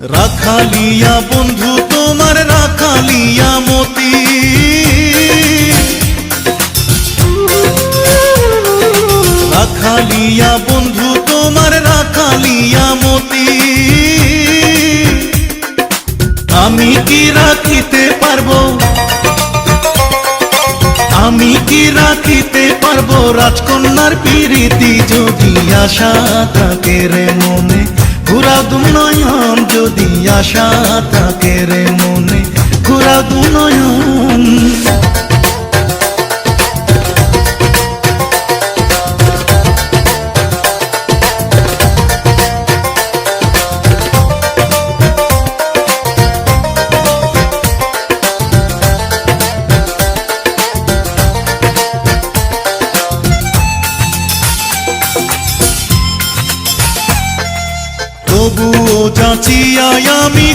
রাখালিয়া বন্ধু তোমার রাখালিয়া মতি, রাখালিয়া বন্ধু তোমার রাখালিয়া মতি। আমি কি রাখিতে পারবো, আমি কি রাখিতে পারবো রাজকন্যার প্রীতি, যদি আশা থাকে রে মনে ঘুরাও দু নয়ন, যদি আশা থাকে রে মনে ঘুরাও দু নয়ন। তবুও যাচিয়া আমি